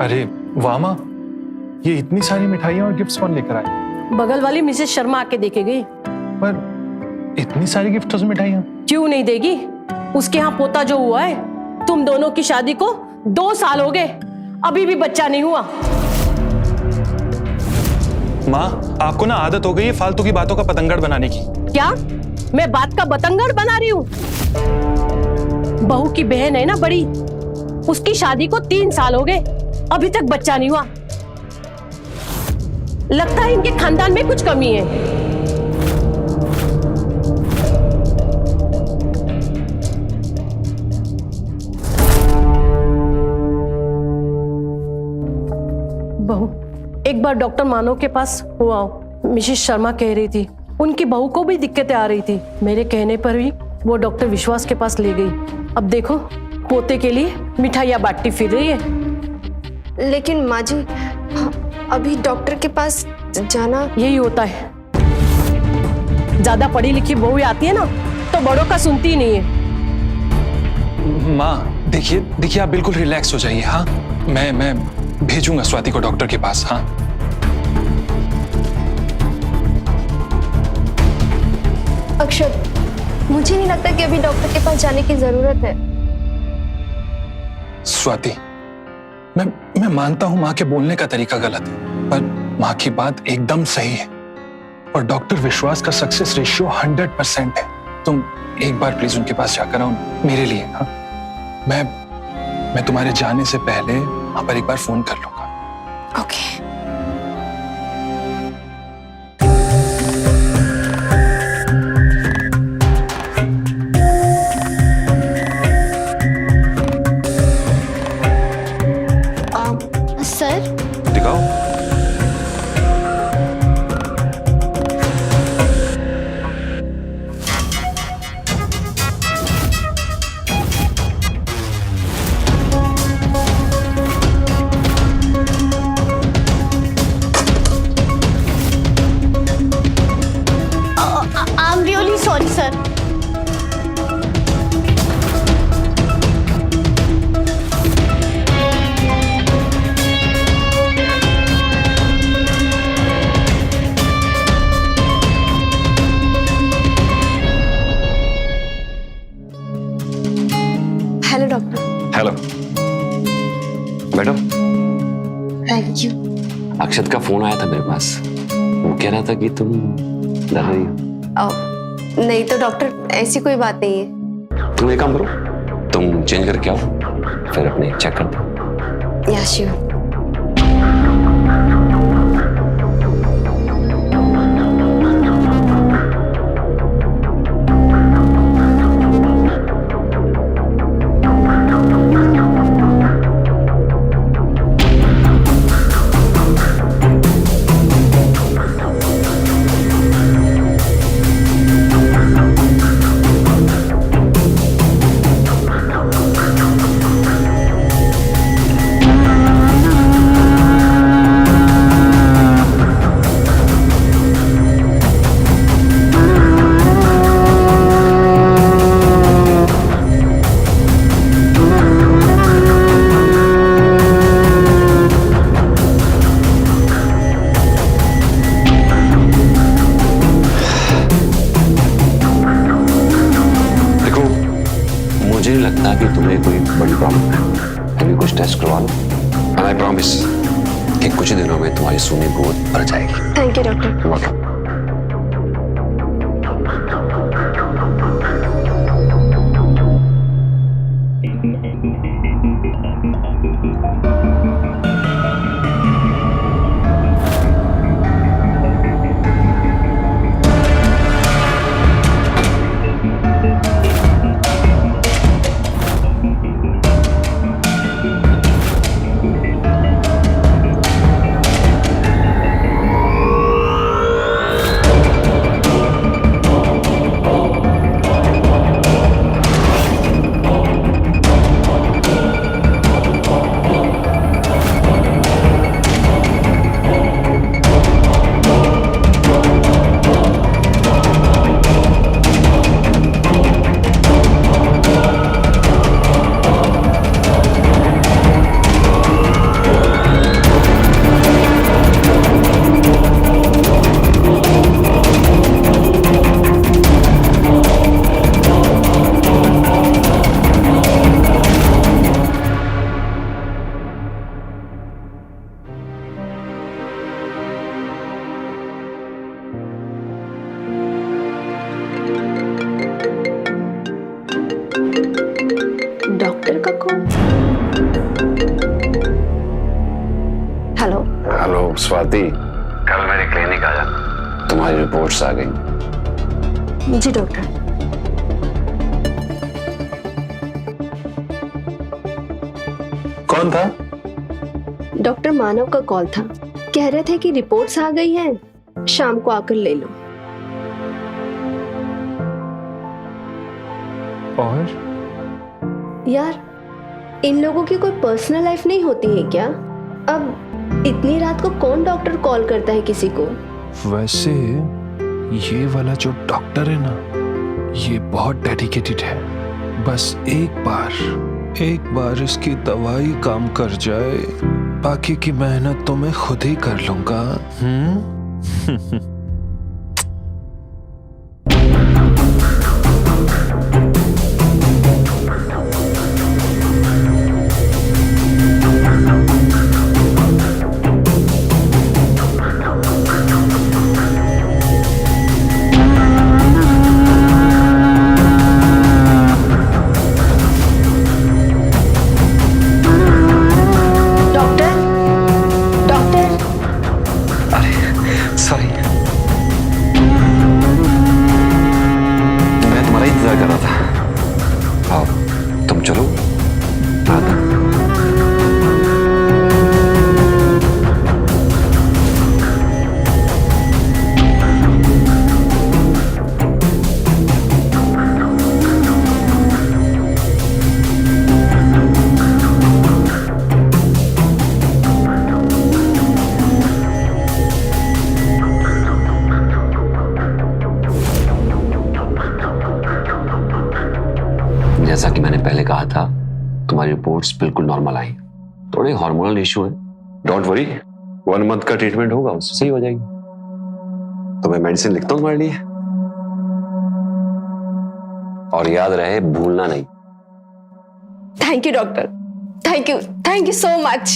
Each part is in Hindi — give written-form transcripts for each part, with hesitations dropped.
अरे वाह माँ, ये इतनी सारी मिठाइयाँ और गिफ्ट्स कौन लेकर आए? बगल वाली मिसेस शर्मा आके देके गई। पर इतनी सारी गिफ्ट और मिठाइयाँ क्यों नहीं देगी? उसके यहाँ पोता जो हुआ है, तुम दोनों की शादी को 2 साल हो गए, अभी भी बच्चा नहीं हुआ। माँ, आपको ना आदत हो गई है फालतू की बातों का पतंगड़ बनाने की। क्या मैं बात का बतंगड़ बना रही हूँ? बहू की बहन है ना बड़ी, उसकी शादी को 3 साल हो गए, अभी तक बच्चा नहीं हुआ। लगता है इनके खानदान में कुछ कमी है। बहू, एक बार डॉक्टर मानव के पास हो आओ। मिसेस शर्मा कह रही थी उनकी बहू को भी दिक्कतें आ रही थी। मेरे कहने पर भी वो डॉक्टर विश्वास के पास ले गई। अब देखो, पोते के लिए मिठाइयाँ बांटती फिर रही है। लेकिन माँ जी, अभी डॉक्टर के पास जाना। यही होता है, ज्यादा पढ़ी लिखी बहू आती है ना तो बड़ों का सुनती ही नहीं है। माँ देखिए आप बिल्कुल रिलैक्स हो जाइए। हाँ, मैं भेजूंगा स्वाति को डॉक्टर के पास। हाँ अक्षत, मुझे नहीं लगता कि अभी डॉक्टर के पास जाने की जरूरत है। स्वाति, मैं मानता हूं माँ के बोलने का तरीका गलत है, पर माँ की बात एकदम सही है और डॉक्टर विश्वास का सक्सेस रेशियो 100% है। तुम एक बार प्लीज उनके पास जाकर आओ मेरे लिए। हाँ, मैं तुम्हारे जाने से पहले वहां पर एक बार फोन कर लूंगा। ओके। सर, दिखाओ। I'm really sorry, sir. Hello doctor. Hello, बैठो। Thank you. अक्षत का फोन आया था मेरे पास, वो कह रहा था कि तुम डर रही हो। नहीं तो डॉक्टर, ऐसी कोई बात नहीं है। तुम एक काम करो, तुम चेंज करके आओ, फिर अपने चेक कर दो। या श्योर। मुझे नहीं लगता कि तुम्हें कोई बड़ी प्रॉब्लम है। अभी कुछ टेस्ट करवा लो, एंड आई प्रॉमिस कि कुछ दिनों में तुम्हारी सोनी ग्रोथ बढ़ जाएगी। Thank you doctor. Welcome. Hello. Hello Swati, कल मेरे क्लिनिक आ जाना, तुम्हारी रिपोर्ट्स आ गई। जी डॉक्टर। कौन था? डॉक्टर मानव का कॉल था, कह रहे थे कि रिपोर्ट्स आ गई हैं, शाम को आकर ले लो। और यार, इन लोगों की कोई पर्सनल लाइफ नहीं होती है क्या? अब इतनी रात को कौन डॉक्टर कॉल करता है किसी को? वैसे ये वाला जो डॉक्टर है ना, ये बहुत डेडिकेटेड है। बस एक बार इसकी दवाई काम कर जाए, बाकी की मेहनत तो मैं खुद ही कर लूंगा। सॉरी, मैं तुम्हारा इंतजार कर रहा था। आओ, तुम चलो। आता। जैसा कि मैंने पहले कहा था, तुम्हारी रिपोर्ट्स बिल्कुल नॉर्मल आई। थोड़े हार्मोनल इश्यू है, डोंट वरी, 1 मंथ का ट्रीटमेंट होगा, उससे सही हो जाएगी। तो मैं मेडिसिन लिखता हूं तुम्हारे लिए, और याद रहे भूलना नहीं। Thank you doctor, thank you so much.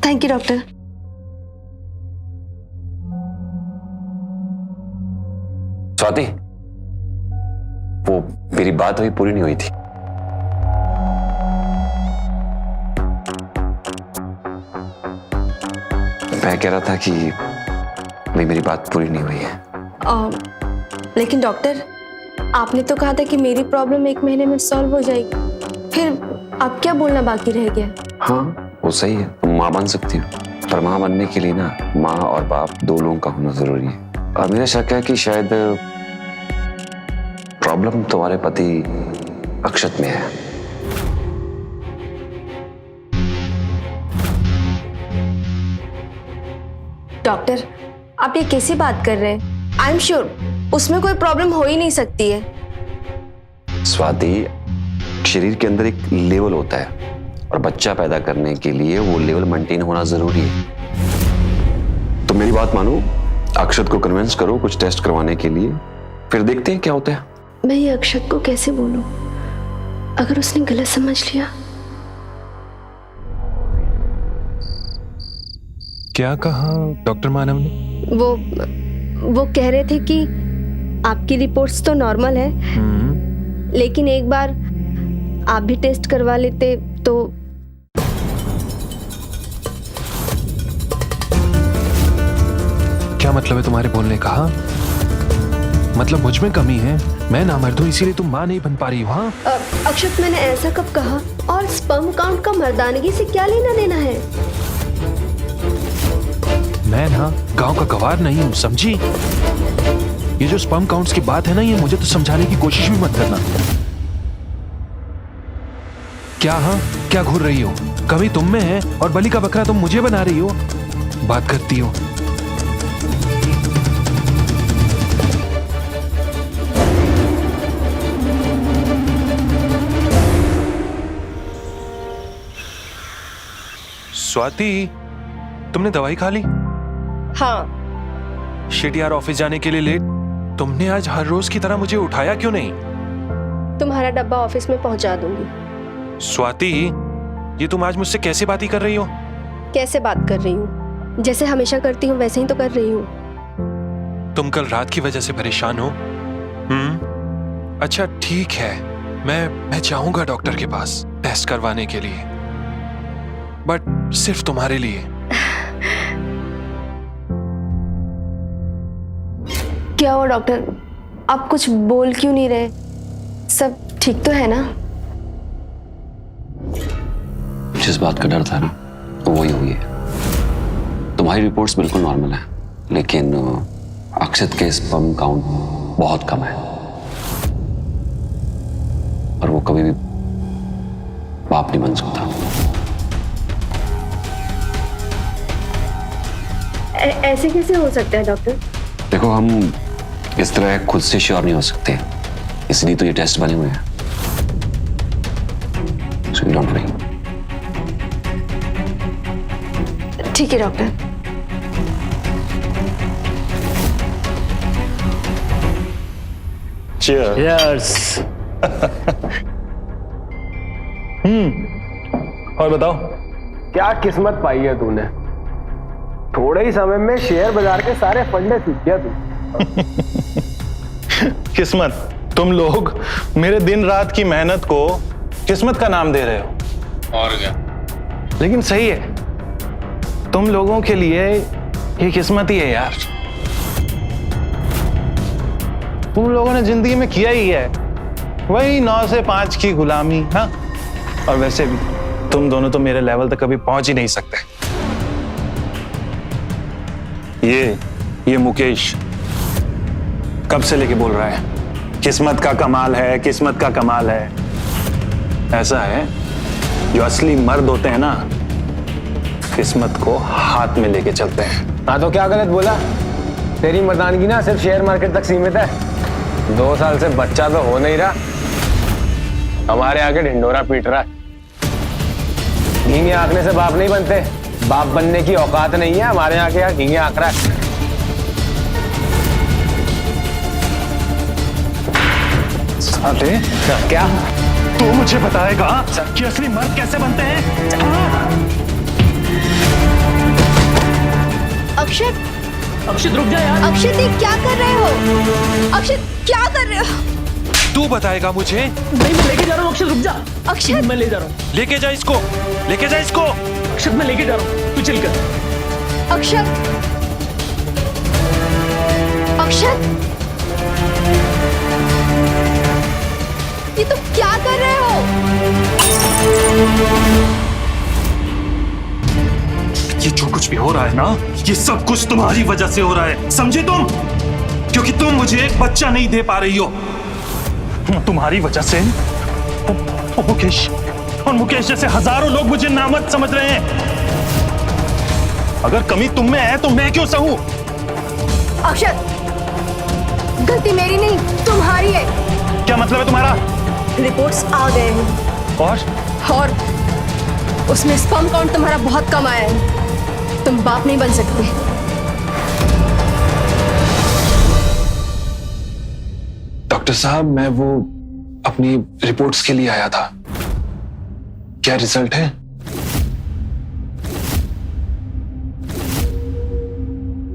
Thank you doctor. Swati, वो मेरी बात अभी पूरी नहीं हुई थी। मैं कह रहा था कि अभी मेरी बात पूरी नहीं हुई है। लेकिन डॉक्टर, आपने तो कहा था कि मेरी प्रॉब्लम 1 महीने में सॉल्व हो जाएगी, फिर अब क्या बोलना बाकी रह गया? हाँ, वो सही है, तुम माँ बन सकती हो, पर माँ बनने के लिए ना माँ और बाप 2 लोगों का होना जरूरी है। और मेरा शक है कि शायद प्रॉब्लम तुम्हारे पति अक्षत में है। डॉक्टर, आप ये कैसी बात कर रहे हैं? आई एम श्योर उसमें कोई प्रॉब्लम हो ही नहीं सकती है। स्वाति, शरीर के अंदर एक लेवल होता है, और बच्चा पैदा करने के लिए वो लेवल मेंटेन होना जरूरी है। तो मेरी बात मानो, अक्षत को कन्विंस करो कुछ टेस्ट करवाने के लिए, फिर देखते हैं क्या होता है। मैं ये अक्षत को कैसे बोलूं? अगर उसने गलत समझ लिया? क्या कहा डॉक्टर मानव ने? वो कह रहे थे कि आपकी रिपोर्ट्स तो नॉर्मल है, लेकिन एक बार आप भी टेस्ट करवा लेते तो। क्या मतलब है तुम्हारे बोलने का? हाँ? मतलब मुझ में कमी है, मैं नामर्द हूं इसीलिए तुम मां नहीं बन पा रही हो? हाँ? अक्षत, मैंने ऐसा कब कहा? और स्पर्म काउंट का मर्दानगी से क्या लेना देना है? मैं ना गांव का गवार नहीं हूं, समझी? ये जो स्पर्म काउंट्स की बात है ना, ये मुझे तो समझाने की कोशिश भी मत करना। क्या? हाँ, क्या घूर रही हो? कमी तुम में है और बलि का बकरा तुम मुझे बना रही हो, बात करती हो। स्वाति, तुमने दवाई खा ली? हाँ। शिट यार, ऑफिस जाने के लिए लेट। तुमने आज हर रोज की तरह मुझे उठाया क्यों नहीं? तुम्हारा डब्बा ऑफिस में पहुंचा दूंगी। स्वाति, ये तुम आज मुझसे कैसे बातें कर रही हो? कैसे बात कर रही हूँ? जैसे हमेशा करती हूँ वैसे ही तो कर रही हूँ। तुम कल रात की वजह से परेशान हो? अच्छा ठीक है, मैं चाहूंगा डॉक्टर के पास टेस्ट करवाने के लिए, बट सिर्फ तुम्हारे लिए। क्या हुआ डॉक्टर, आप कुछ बोल क्यों नहीं रहे? सब ठीक तो है ना? जिस बात का डर था ना वो वही हुई है। तुम्हारी रिपोर्ट्स बिल्कुल नॉर्मल है, लेकिन अक्षत के स्पर्म काउंट बहुत कम है और वो कभी भी बाप नहीं बन सकता। ऐसे कैसे हो सकता है डॉक्टर? देखो, हम इस तरह खुद से श्योर नहीं हो सकते, इसलिए तो ये टेस्ट बने हुए हैं। So you don't worry. ठीक है डॉक्टर। Cheers. और बताओ, क्या किस्मत पाई है तूने। थोड़े ही समय में शेयर बाजार के सारे फंडे सीख गया तू। किस्मत? तुम लोग मेरे दिन रात की मेहनत को किस्मत का नाम दे रहे हो। और क्या? लेकिन सही है, तुम लोगों के लिए ये किस्मत ही है यार। तुम लोगों ने जिंदगी में किया ही है वही 9 से 5 की गुलामी। हाँ, और वैसे भी तुम दोनों तो मेरे लेवल तक कभी पहुंच ही नहीं सकते। ये मुकेश कब से लेके बोल रहा है किस्मत का कमाल है, किस्मत का कमाल है। ऐसा है, जो असली मर्द होते हैं ना, किस्मत को हाथ में लेके चलते हैं। हाँ, तो क्या गलत बोला? तेरी मर्दानगी ना सिर्फ शेयर मार्केट तक सीमित है। 2 साल से बच्चा तो हो नहीं रहा, हमारे आगे ढिंडोरा पीट रहा है। घींगे आंकने से बाप नहीं बनते, बाप बनने की औकात नहीं है हमारे यहाँ के। यहाँ घींगे आंक रहा है। साले, क्या तू मुझे बताएगा कि असली मर्द कैसे बनते हैं? हाँ? अक्षत रुक जा यार। अक्षत, ये क्या कर रहे हो? अक्षत, क्या कर रहे हो? तू बताएगा मुझे? नहीं, मैं लेके जा रहा हूँ। अक्षत रुक जा। अक्षत, मैं ले जा रहा हूँ। लेके जा इसको, लेके जा इसको। अक्षत, मैं लेके जा रहा हूँ, तू चल कर। अक्षत, अक्षत, ये तुम क्या कर रहे हो? ये जो कुछ भी हो रहा है ना, ये सब कुछ तुम्हारी वजह से हो रहा है, समझे तुम? क्योंकि तुम मुझे एक बच्चा नहीं दे पा रही हो। तुम्हारी वजह से वो मुकेश और मुकेश जैसे हजारों लोग मुझे नामर्द समझ रहे हैं। अगर कमी तुम में है तो मैं क्यों सहूं? अक्षत, गलती मेरी नहीं, तुम्हारी है। क्या मतलब है तुम्हारा? रिपोर्ट्स आ गए हैं और उसमें स्पर्म काउंट तुम्हारा बहुत कम आया है। तुम बाप नहीं बन सकते। डॉक्टर साहब, मैं वो अपनी रिपोर्ट्स के लिए आया था। क्या रिजल्ट है?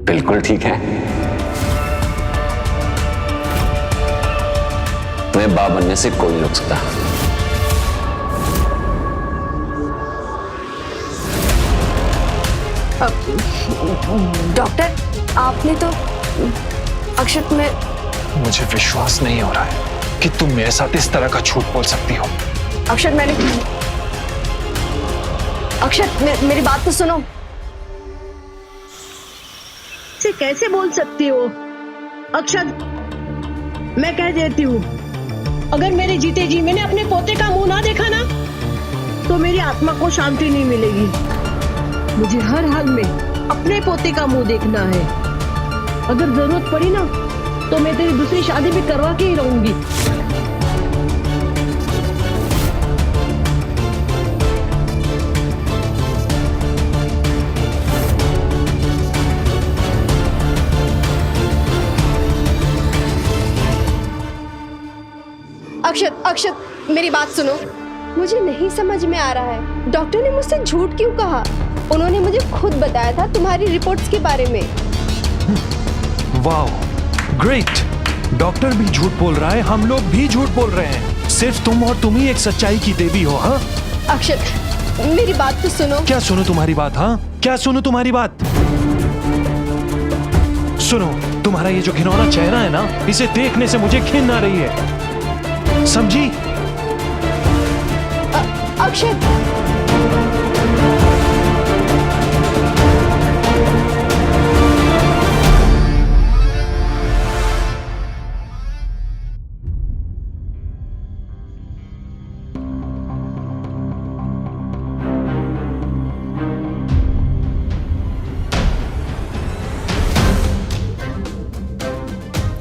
बिल्कुल ठीक है। तुम्हें बाप बनने से कोई नहीं रोक सकता। डॉक्टर, आपने तो अक्षत में। मुझे विश्वास नहीं हो रहा है कि तुम मेरे साथ इस तरह का झूठ बोल सकती हो। अक्षत, मेरी बात तो सुनो। से कैसे बोल सकती हो? अक्षत, मैं कह देती हूँ, अगर मेरे जीते जी मैंने अपने पोते का मुंह ना देखा ना, तो मेरी आत्मा को शांति नहीं मिलेगी। मुझे हर हाल में अपने पोते का मुंह देखना है। अगर जरूरत पड़ी ना, तो मैं तेरी दूसरी शादी भी करवा के ही रहूंगी। अक्षत, मेरी बात सुनो। मुझे नहीं समझ में आ रहा है, डॉक्टर ने मुझसे झूठ क्यों कहा? उन्होंने मुझे खुद बताया था तुम्हारी रिपोर्ट्स के बारे में। Wow, great. डॉक्टर भी झूठ बोल रहा है, हम लोग भी झूठ बोल रहे हैं। सिर्फ तुम और तुम ही एक सच्चाई की देवी हो। हाँ, अक्षत, मेरी बात तो सुनो। क्या सुनो तुम्हारी बात? हाँ, क्या सुनो तुम्हारी बात? सुनो, तुम्हारा ये जो घिनौना चेहरा है ना, इसे देखने से मुझे घिन आ रही है, समझी? अक्षत,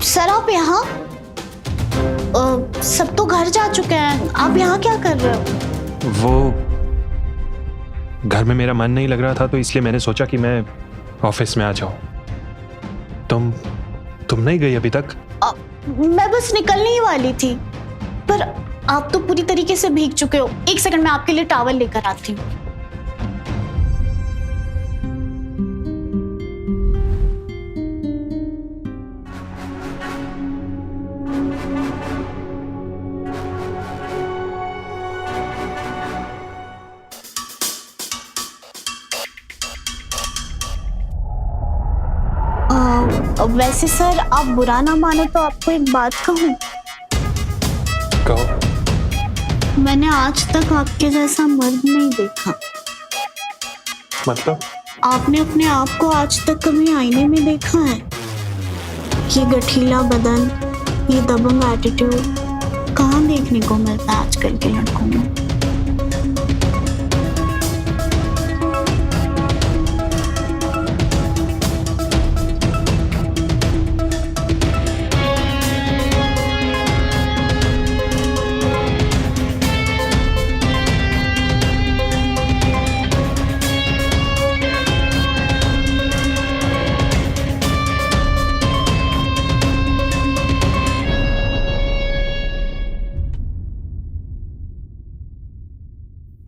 सर आप यहाँ? सब तो घर जा चुके हैं, आप यहाँ क्या कर रहे हो? वो घर में मेरा मन नहीं लग रहा था, तो इसलिए मैंने सोचा कि मैं ऑफिस में आ जाऊं। तुम नहीं गई अभी तक? मैं बस निकलने ही वाली थी, पर आप तो पूरी तरीके से भीग चुके हो। एक सेकंड, मैं आपके लिए टॉवल लेकर आती हूँ। वैसे सर, आप बुरा ना माने तो आपको एक बात कहूँ? कहो। मैंने आज तक आपके जैसा मर्द नहीं देखा। मतलब? आपने अपने आप को आज तक कभी आईने में देखा है? ये गठीला बदन, ये दबंग एटीट्यूड कहाँ देखने को मिलता है आजकल के लड़कों में?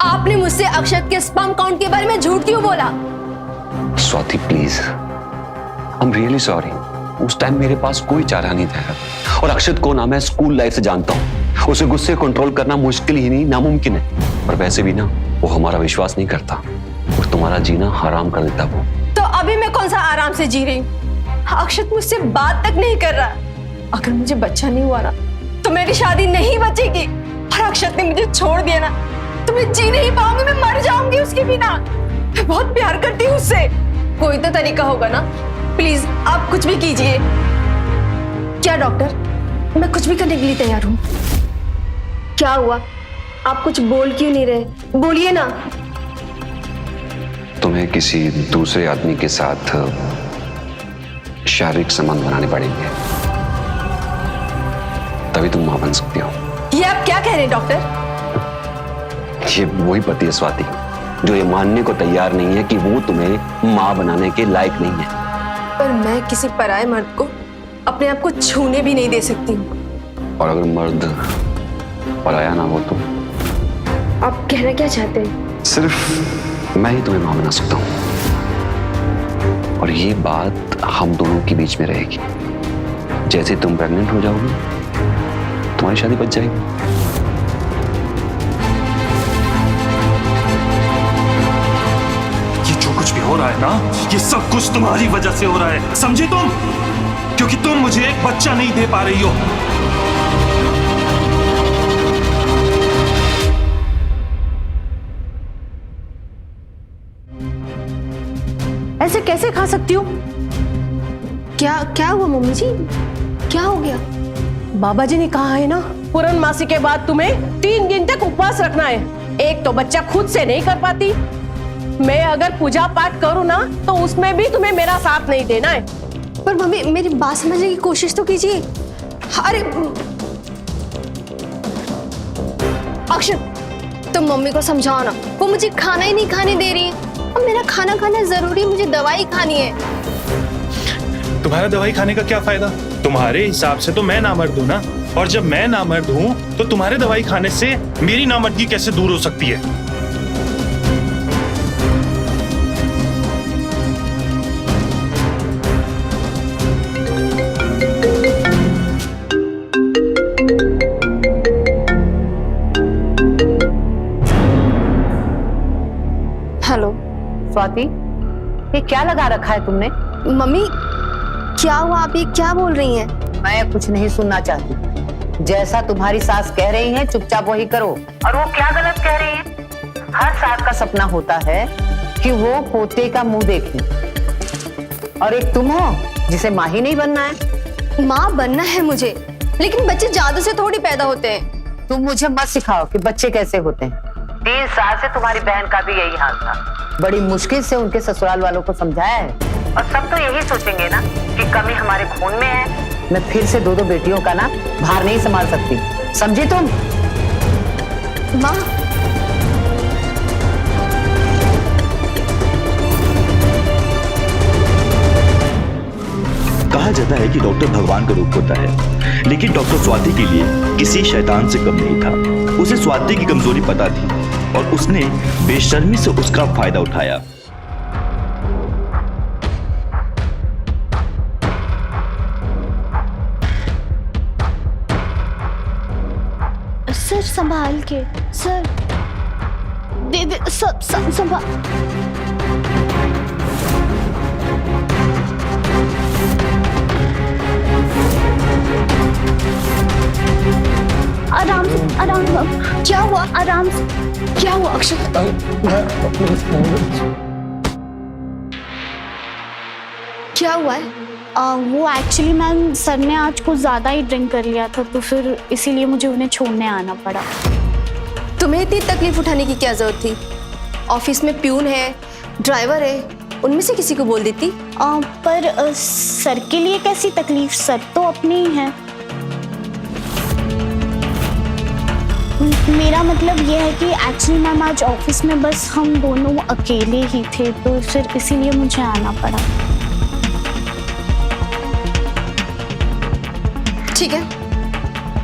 आपने मुझसे अक्षत के स्पर्म काउंट के बारे में झूठ क्यों बोला? Swati please, I am really sorry. उस टाइम मेरे पास कोई चारा नहीं था, और अक्षत को ना मैं स्कूल लाइफ से जानता हूँ। उसे गुस्से कंट्रोल करना मुश्किल ही नहीं, नामुमकिन है। और वैसे भी ना, वो हमारा विश्वास नहीं करता और तुम्हारा जीना हराम कर देता वो। तो अभी मैं कौन सा आराम से जी रही हूँ? अक्षत मुझसे बात तक नहीं कर रहा। अगर मुझे बच्चा नहीं हुआ ना, तो मेरी शादी नहीं बचेगी। और अक्षत ने मुझे छोड़ दिया ना, तो मैं जी नहीं पाऊंगी, मैं मर जाऊंगी उसके बिना। मैं बहुत प्यार करती हूँ उससे। कोई तो तरीका होगा ना? प्लीज आप कुछ भी कीजिए। क्या डॉक्टर, मैं कुछ भी करने के लिए तैयार हूँ। क्या हुआ? आप कुछ बोल क्यों नहीं रहे? बोलिए ना। तुम्हें किसी दूसरे आदमी के साथ शारीरिक संबंध बनाने पड़ेंगे, तभी तुम मां बन सकती हो। ये आप क्या कह रहे हैं डॉक्टर? ये वही पति है स्वाति, जो ये मानने को तैयार नहीं है कि वो तुम्हें मां बनाने के लायक नहीं है। पर मैं किसी पराये मर्द को अपने आप को छूने भी नहीं दे सकती हूँ। और अगर मर्द पराया ना हो तो? आप कहना क्या चाहते हैं? सिर्फ मैं ही तुम्हें मां बना सकता हूँ, और ये बात हम दोनों के बीच में रहेगी। जैसे तुम प्रेग्नेंट हो जाओगी, तुम्हारी शादी बच जाएगी। कुछ भी हो रहा है ना, ये सब कुछ तुम्हारी वजह से हो रहा है, समझी तुम? क्योंकि तुम मुझे एक बच्चा नहीं दे पा रही हो। ऐसे कैसे खा सकती हो? क्या हुआ मम्मी जी? क्या हो गया? बाबा जी ने कहा है ना, पूर्णमासी के बाद तुम्हें 3 दिन तक उपवास रखना है। एक तो बच्चा खुद से नहीं कर पाती, मैं अगर पूजा पाठ करूँ ना, तो उसमें भी तुम्हें मेरा साथ नहीं देना है। पर मम्मी, मेरी बात समझने की कोशिश तो कीजिए। अरे अक्षत, तुम मम्मी को समझाओ ना, वो मुझे खाना ही नहीं खाने दे रही है। अब मेरा खाना खाना जरूरी, मुझे दवाई खानी है। तुम्हारा दवाई खाने का क्या फायदा? तुम्हारे हिसाब से तो मैं नामर्द हूँ ना, और जब मैं नामर्द हूँ तो तुम्हारे दवाई खाने से मेरी नामर्दगी कैसे दूर हो सकती है? हेलो। स्वाति, ये क्या लगा रखा है तुमने? मम्मी क्या हुआ, आप ये क्या बोल रही हैं? मैं कुछ नहीं सुनना चाहती। जैसा तुम्हारी सास कह रही है चुपचाप वही करो। और वो क्या गलत कह रही है? हर सास का सपना होता है कि वो पोते का मुंह देखे, और एक तुम हो जिसे माँ ही नहीं बनना है। माँ बनना है मुझे, लेकिन बच्चे जादू से थोड़ी पैदा होते हैं। तुम मुझे मत सिखाओ कि बच्चे कैसे होते हैं। 3 साल से तुम्हारी बहन का भी यही हाल था। बड़ी मुश्किल से उनके ससुराल वालों को समझाया है, और सब तो यही सोचेंगे ना कि कमी हमारे खून में है। मैं फिर से 2 बेटियों का ना भार नहीं संभाल सकती, समझी तुम? माँ कहा जाता है कि डॉक्टर भगवान का रूप होता है, लेकिन डॉक्टर स्वाति के लिए किसी शैतान से कम नहीं था। उसे स्वाति की कमजोरी पता थी और उसने बेशर्मी से उसका फायदा उठाया। सर संभाल के, सर दे सब संभाल। आराम से, आराम से। क्या हुआ? आराम से। क्या हुआ अक्षत? क्या हुआ है? वो एक्चुअली मैम सर ने आज कुछ ज्यादा ही ड्रिंक कर लिया था, तो फिर इसीलिए मुझे उन्हें छोड़ने आना पड़ा। तुम्हें इतनी तकलीफ उठाने की क्या जरूरत थी? ऑफिस में प्यून है, ड्राइवर है, उनमें से किसी को बोल देती। पर सर के लिए कैसी तकलीफ, सर तो अपने ही हैं। मेरा मतलब ये है कि एक्चुअली मैम आज ऑफिस में बस हम दोनों अकेले ही थे, तो फिर इसीलिए मुझे आना पड़ा। ठीक है,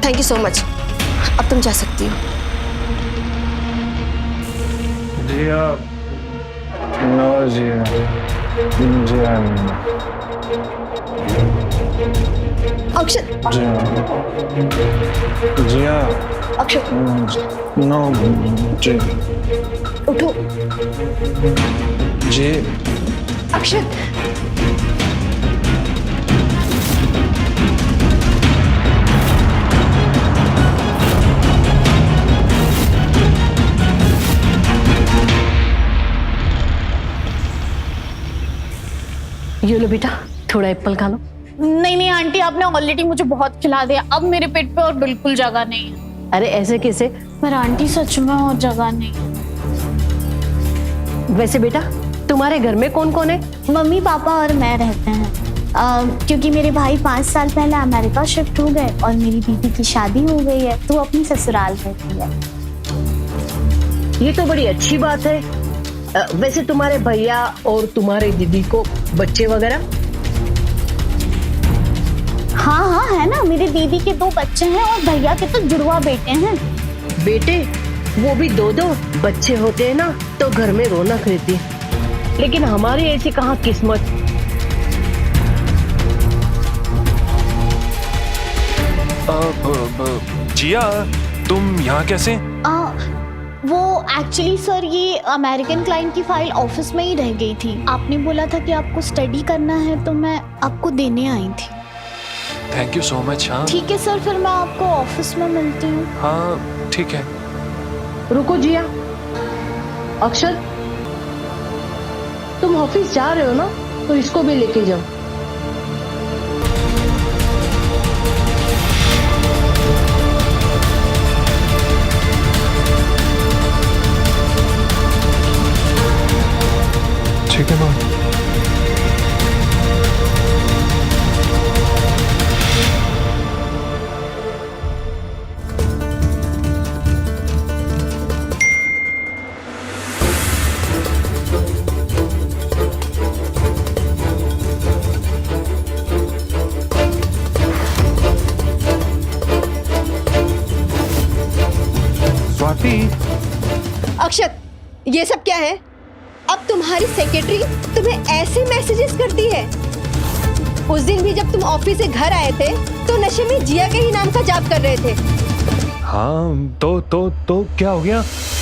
थैंक यू सो मच। अब तुम जा सकती हो। जिया, नो जिया, जिया, अक्षत, जिया, जिया, अक्षत, नो जी, उठो। जी, अक्षत, ये लो बेटा, थोड़ा एप्पल खा लो। नहीं नहीं आंटी, आपने ऑलरेडी मुझे बहुत खिला दिया, अब मेरे पेट पे और बिल्कुल जगह नहीं है। अरे ऐसे कैसे? पर आंटी सच में और जगह नहीं। वैसे बेटा तुम्हारे घर में कौन कौन है? मम्मी पापा और मैं रहते हैं, क्योंकि मेरे भाई 5 साल पहले अमेरिका शिफ्ट हो गए और मेरी दीदी की शादी हो गई है, तो अपनी ससुराल रहती है। ये तो बड़ी अच्छी बात है। वैसे तुम्हारे भैया और तुम्हारे दीदी को बच्चे वगैरह? हाँ हाँ है ना, मेरी दीदी के 2 बच्चे हैं और भैया के तो जुड़वा बेटे हैं। बेटे? वो भी 2 बच्चे होते हैं ना तो घर में रौनक रहती है, लेकिन हमारी ऐसी कहाँ किस्मत। जिया, तुम यहाँ कैसे? वो एक्चुअली सर ये अमेरिकन क्लाइंट की फाइल ऑफिस में ही रह गई थी। आपने बोला था कि आपको स्टडी करना है, तो मैं आपको देने आई थी। Thank you so much. हाँ ठीक है सर, फिर मैं आपको ऑफिस में मिलती हूँ। हाँ ठीक है। रुको जिया, अक्षत तुम ऑफिस जा रहे हो ना, तो इसको भी लेके जाओ। ठीक है मैम। स्वाति, अक्षत ये सब क्या है? अब तुम्हारी सेक्रेटरी तुम्हें ऐसे मैसेजेस करती है? उस दिन भी जब तुम ऑफिस से घर आए थे तो नशे में जिया के ही नाम का जाप कर रहे थे। हाँ तो क्या हो गया?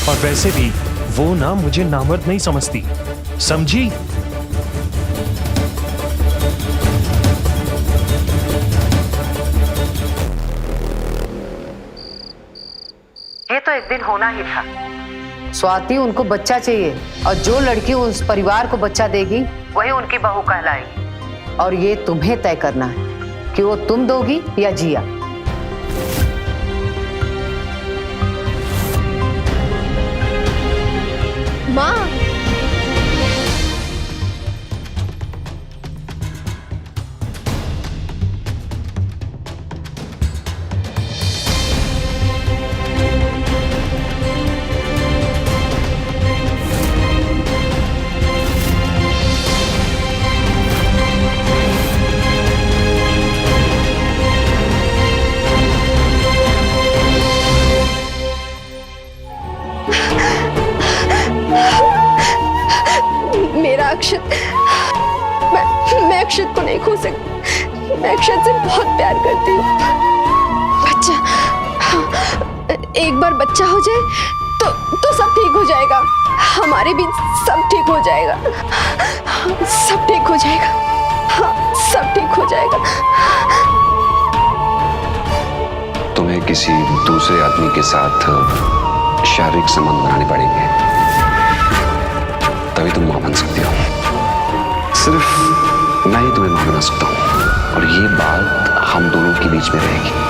और वैसे भी वो ना मुझे नामर्द नहीं समझती, समझी? ये तो एक दिन होना ही था। स्वाति, उनको बच्चा चाहिए और जो लड़की उस परिवार को बच्चा देगी वही उनकी बहू कहलाएगी। और ये तुम्हें तय करना है कि वो तुम दोगी या जिया। माँ, मेरा अक्षत, मैं अक्षत को नहीं खो सकती। मैं अक्षत से बहुत प्यार करती हूँ। बच्चा, एक बार बच्चा हो जाए तो सब ठीक हो जाएगा। हमारे बीच सब ठीक हो जाएगा। सब ठीक हो जाएगा। हाँ, सब ठीक हो जाएगा। तुम्हें किसी दूसरे आदमी के साथ शारीरिक संबंध बनाने पड़ेंगे, तभी तुम मां बन सकती हो। सिर्फ मैं ही तुम्हें मां बना सकता हूं, और ये बात हम दोनों के बीच में रहेगी।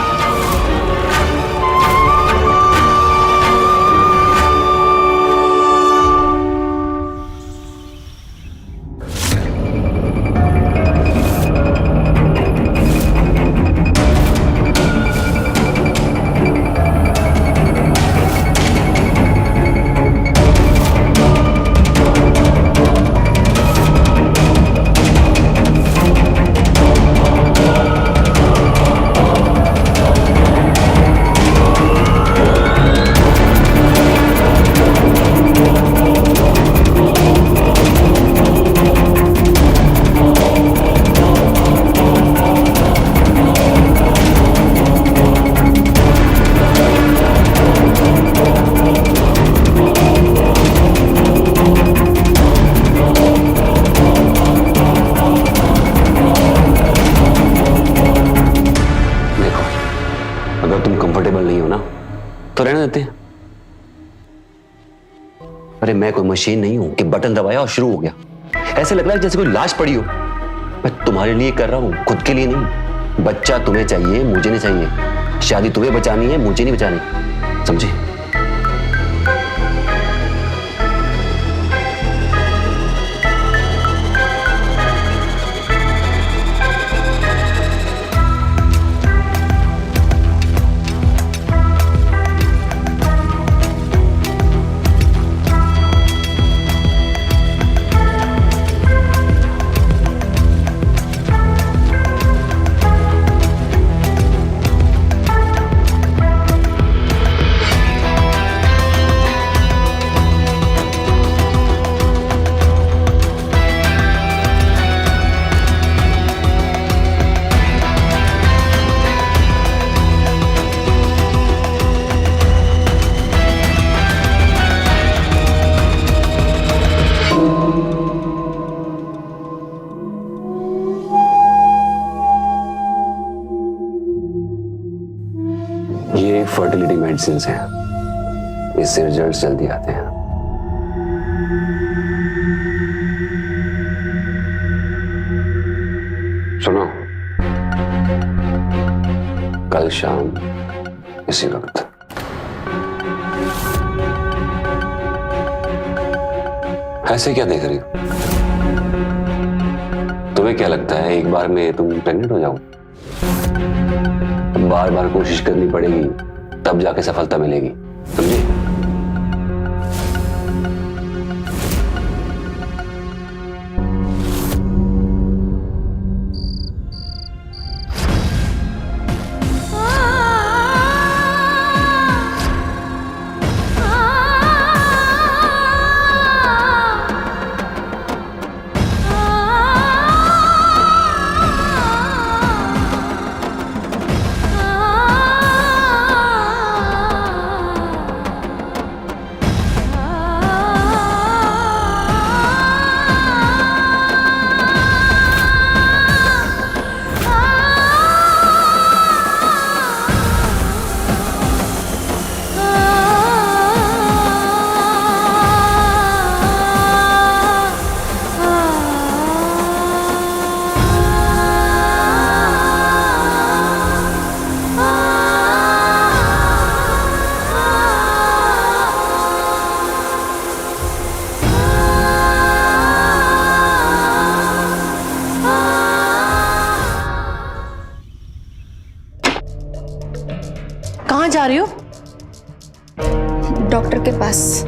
तो रहने देते हैं। अरे मैं कोई मशीन नहीं हूं कि बटन दबाया और शुरू हो गया। ऐसे लग रहा है जैसे कोई लाश पड़ी हो। मैं तुम्हारे लिए कर रहा हूं, खुद के लिए नहीं। बच्चा तुम्हें चाहिए, मुझे नहीं चाहिए। शादी तुम्हें बचानी है, मुझे नहीं बचानी, समझे? ये फर्टिलिटी मेडिसिन हैं, इससे रिजल्ट जल्दी आते हैं। सुनो, कल शाम इसी वक्त। ऐसे क्या देख रही हो? तुम्हें क्या लगता है एक बार में तुम प्रेग्नेंट हो जाओ? बार बार कोशिश करनी पड़ेगी, तब जाके सफलता मिलेगी, समझे? जा रही हो? डॉक्टर के पास।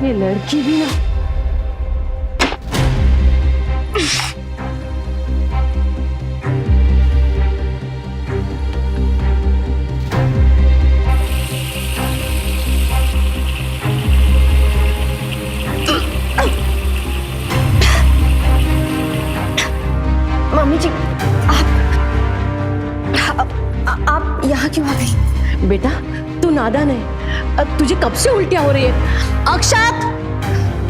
ये लड़की भी ना। मम्मी जी, आप यहाँ क्यों आ गई? बेटा तू नादान है, तुझे कब से उल्टियां हो रही है। अक्षत,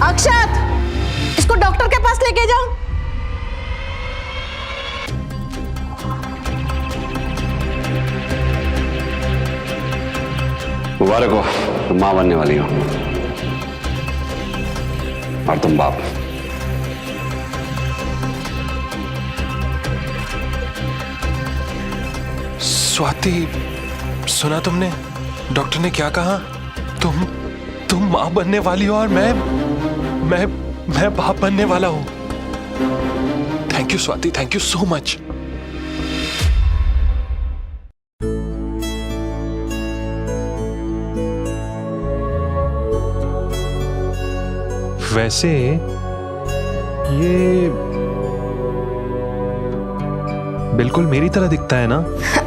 अक्षत, इसको डॉक्टर के पास लेके जाओ। मुबारक हो, तुम मां बनने वाली हो और तुम बाप। स्वाति, सुना तुमने? डॉक्टर ने क्या कहा? तुम मां बनने वाली हो और मैं बाप बनने वाला हूं। Thank you Swati, thank you so much. वैसे ये बिल्कुल मेरी तरह दिखता है ना?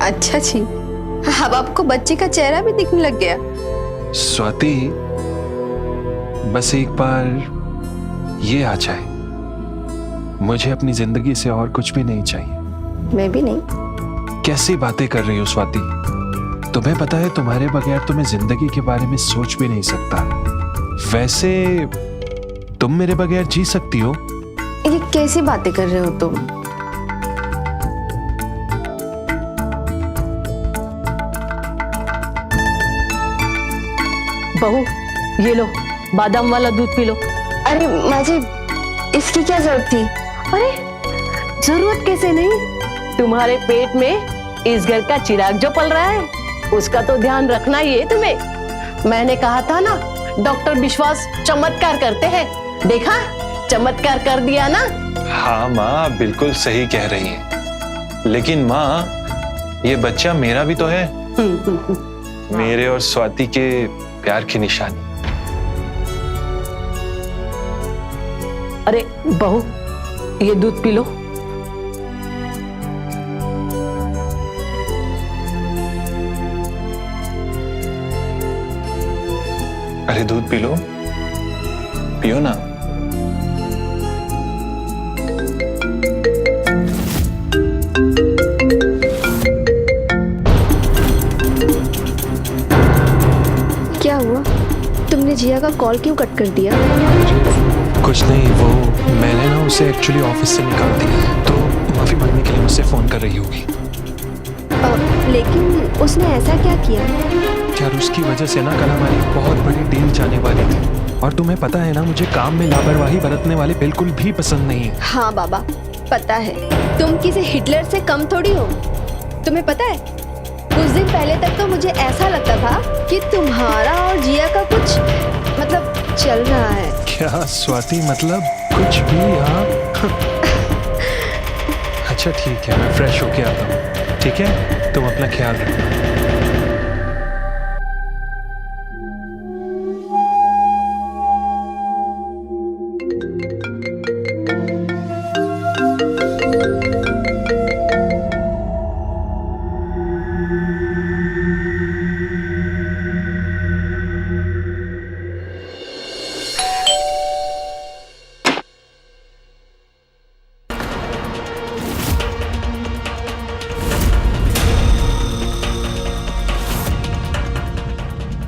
अच्छा जी, अब आपको बच्चे का चेहरा भी दिखने लग गया। स्वाति, बस एक बार ये आ जाए, मुझे अपनी जिंदगी से और कुछ भी नहीं चाहिए। मैं भी नहीं। कैसी बातें कर रही हो स्वाति? तुम्हें पता है तुम्हारे बगैर तो मैं जिंदगी के बारे में सोच भी नहीं सकता। वैसे तुम मेरे बगैर जी सकती हो? ये कैसी बातें कर रहे हो तुम? बहू, ये लो बादाम वाला दूध पी लो। अरे माँ जी, इसकी क्या जरूरत थी? अरे जरूरत कैसे नहीं, तुम्हारे पेट में इस घर का चिराग जो पल रहा है उसका तो ध्यान रखना ही है तुम्हें। मैंने कहा था ना, डॉक्टर विश्वास चमत्कार करते हैं। देखा, चमत्कार कर दिया ना। हाँ माँ, आप बिल्कुल सही कह रही हैं। लेकिन माँ, ये बच्चा मेरा भी तो है, मेरे और स्वाति के प्यार की निशानी। अरे बहू, ये दूध पी लो। अरे दूध पी लो, पियो ना। क्या हुआ? तुमने जिया का कॉल क्यों कट कर दिया? कुछ नहीं, वो मैंने ना उसे एक्चुअली ऑफिस से निकाल दिया, तो माफी मांगने के लिए मुझसे फोन कर रही होगी। लेकिन उसने ऐसा क्या किया? यार उसकी वजह से ना कल हमारी बहुत बड़ी डील जाने वाली थी, और तुम्हें पता है ना मुझे काम में लापरवाही बरतने वाले बिल्कुल भी पसंद नहीं है। हाँ बाबा, पता है तुम किसी हिटलर से कम थोड़ी हो। तुम्हें पता है कुछ दिन पहले तक तो मुझे ऐसा लगता था कि तुम्हारा और जिया का कुछ मतलब चल रहा है। क्या स्वाति, मतलब कुछ भी? हाँ अच्छा ठीक है, मैं फ्रेश होके आता हूँ, ठीक है? तुम अपना ख्याल रखना।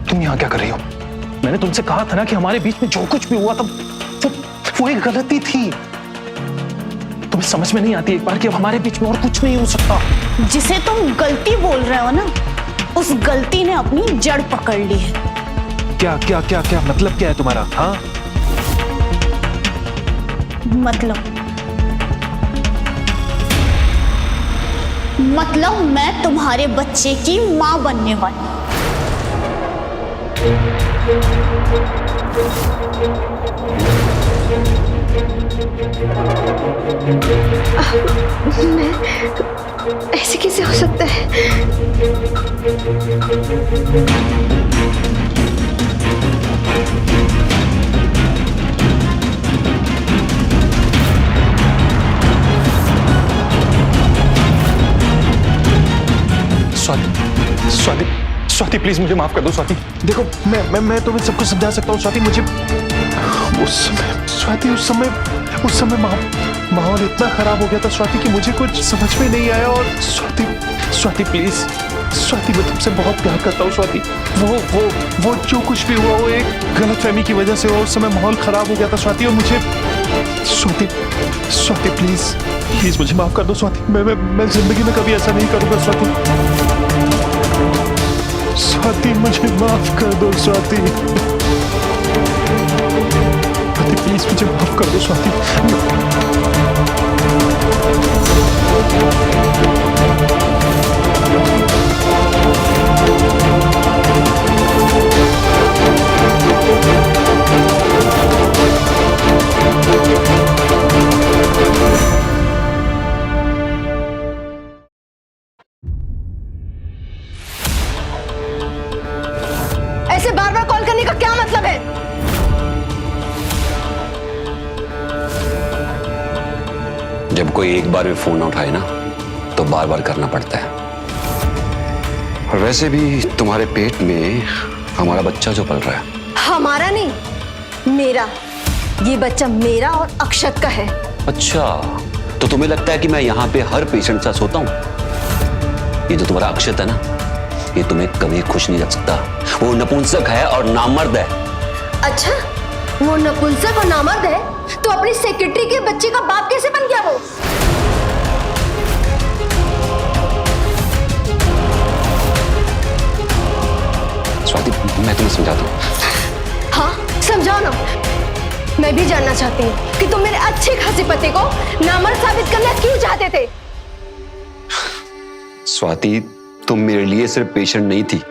तुम यहाँ क्या कर रही हो? मैंने तुमसे कहा था ना कि हमारे बीच में जो कुछ भी हुआ था वो एक गलती थी। तुम्हें समझ में नहीं आती एक बार कि अब हमारे बीच में और कुछ नहीं हो सकता। जिसे तुम गलती बोल रहे हो ना, उस गलती ने अपनी जड़ पकड़ ली है। क्या क्या क्या क्या मतलब क्या है तुम्हारा? हाँ मतलब मैं तुम्हारे बच्चे की माँ बनने वाली हूँ। ऐसे कैसे हो सकता है? स्वाति, स्वाति प्लीज मुझे माफ कर दो। स्वाति देखो, मैं तुम्हें सब कुछ समझा सकता हूँ स्वाति। मुझे उस समय माहौल इतना खराब हो गया था स्वाति कि मुझे कुछ समझ में नहीं आया। और स्वाति प्लीज, स्वाति मैं तुमसे बहुत प्यार करता हूँ स्वाति। वो जो कुछ भी हुआ वो एक गलतफहमी की वजह से हुआ। उस समय माहौल खराब हो गया था स्वाति, और मुझे स्वाति प्लीज मुझे माफ कर दो स्वाति। मैं जिंदगी में कभी ऐसा नहीं करूंगा स्वाति मुझे माफ कर दो स्वाति प्लीज मुझे माफ कर दो स्वाति। ऐसे बार बार कॉल करने का क्या मतलब है? जब कोई एक बार भी फोन ना उठाए ना तो बार बार करना पड़ता है। और वैसे भी तुम्हारे पेट में हमारा बच्चा जो पल रहा है। हमारा नहीं, मेरा। ये बच्चा मेरा और अक्षत का है। अच्छा, तो तुम्हें लगता है कि मैं यहाँ पे हर पेशेंट के साथ सोता हूँ? ये जो तुम्हारा अक्षत है ना, ये तुम्हें कभी खुश नहीं रख सकता। वो नपुंसक है और नामर्द है। अच्छा, वो नपुंसक और नामर्द है तो अपनी सेक्रेटरी के बच्चे का बाप कैसे बन गया वो? स्वाति, मैं तुम्हें समझाता हूँ। हाँ समझाओ ना। मैं भी जानना चाहती हूँ कि तुम मेरे अच्छे खासे पति को नामर्द साबित करना क्यों चाहते थे? स्वाति, तुम मेरे लिए सिर्फ पेशेंट नहीं थी।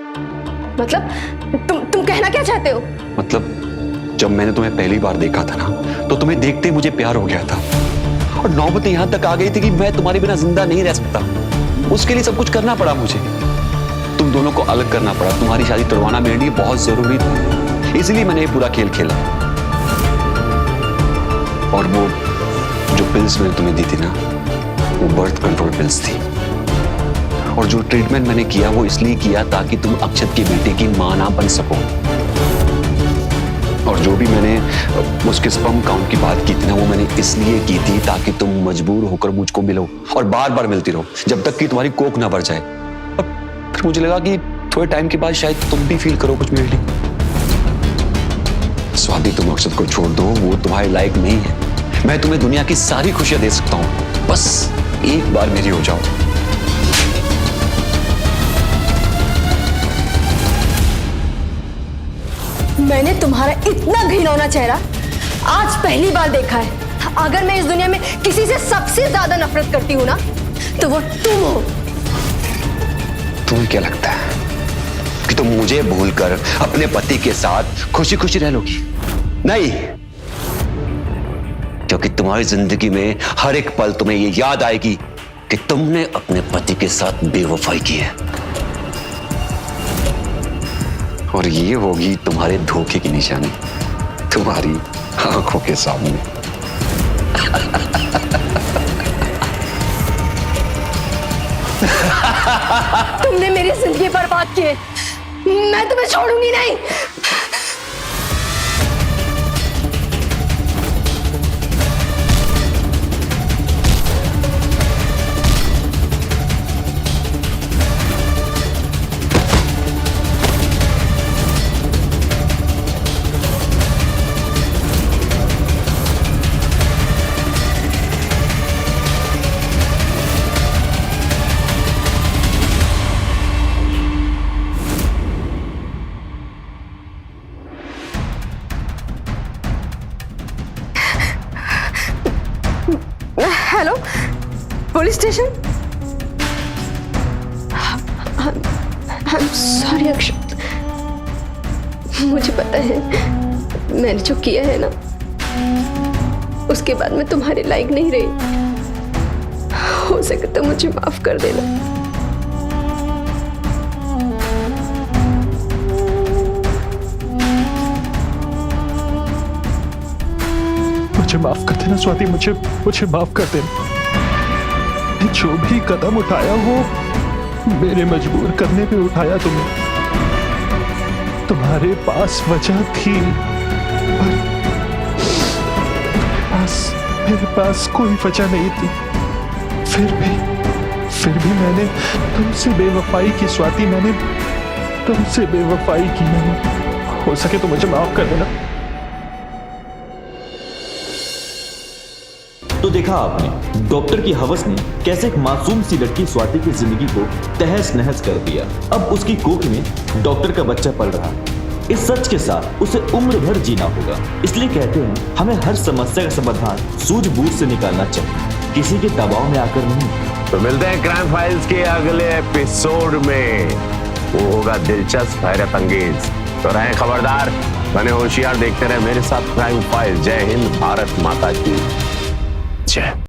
मतलब तुम कहना क्या चाहते हो? मतलब जब मैंने तुम्हें पहली बार देखा था ना, तो तुम्हें देखते मुझे प्यार हो गया था, और नौबत यहां तक आ गई थी कि मैं तुम्हारे बिना जिंदा नहीं रह सकता। उसके लिए सब कुछ करना पड़ा मुझे। तुम दोनों को अलग करना पड़ा। तुम्हारी शादी तुड़वाना मेरे लिए बहुत जरूरी था, इसलिए मैंने ये पूरा खेल खेला। और वो जो पिल्स मैंने तुम्हें दी थी ना, वो बर्थ कंट्रोल पिल्स थी। और जो ट्रीटमेंट मैंने किया वो इसलिए किया ताकि तुम अक्षत के बेटे की मां ना बन सको। और जो भी मैंने उसके स्पर्म काउंट की बात की थी ना, वो मैंने इसलिए की थी ताकि तुम मजबूर होकर मुझको मिलो और बार बार मिलती रहो जब तक कि तुम्हारी कोख ना भर जाए। और फिर मुझे लगा कि थोड़े टाइम के बाद शायद तुम भी फील करो कुछ मेरे लिए। स्वाति तुम अक्षत को छोड़ दो, वो तुम्हारे लायक नहीं है। मैं तुम्हें दुनिया की सारी खुशियां दे सकता हूं, बस एक बार मेरी हो जाओ। मैंने तुम्हारा इतना घिनौना चेहरा आज पहली बार देखा है। अगर मैं इस दुनिया में किसी से सबसे ज्यादा नफरत करती हूँ ना, तो वो तुम हो। तुम्हें क्या लगता है कि तुम मुझे भूलकर अपने पति के साथ खुशी खुशी रह लोगी? नहीं, क्योंकि तुम्हारी जिंदगी में हर एक पल तुम्हें ये याद आएगी कि तुमने अपने पति के साथ बेवफाई की है, और ये होगी तुम्हारे धोखे की निशानी तुम्हारी आंखों के सामने। तुमने मेरी जिंदगी बर्बाद की है, मैं तुम्हें छोड़ूंगी नहीं। Hello, police station. सॉरी अक्षत, मुझे पता है मैंने जो किया है ना, उसके बाद मैं तुम्हारे लायक नहीं रही। हो सके तो मुझे माफ कर देना। मुझे माफ कर देना स्वाति, मुझे माफ कर देना। जो भी कदम उठाया वो मेरे मजबूर करने पे उठाया तुमने। तुम्हारे पास वजह थी, पर मेरे पास कोई वजह नहीं थी। फिर भी मैंने तुमसे बेवफाई की स्वाति, मैंने तुमसे बेवफाई की। मैंने, हो सके तो मुझे माफ कर देना। तो देखा आपने डॉक्टर की हवस ने कैसे एक मासूम सी लड़की स्वाति की जिंदगी को तहस नहस कर दिया। अब उसकी कोख में डॉक्टर का बच्चा पल रहा है। इस सच के साथ उसे उम्र भर जीना होगा। इसलिए कहते हैं हमें हर समस्या का समाधान सूझबूझ से निकालना चाहिए, किसी के दबाव में आकर नहीं। तो मिलते हैं क्राइम फाइल्स के अगले एपिसोड में। वो होगा दिलचस्प, हैरत अंगेज। तो रहें खबरदार, बने होशियार, देखते रहे मेरे साथ क्राइम फाइल। जय हिंद, भारत माता की जय।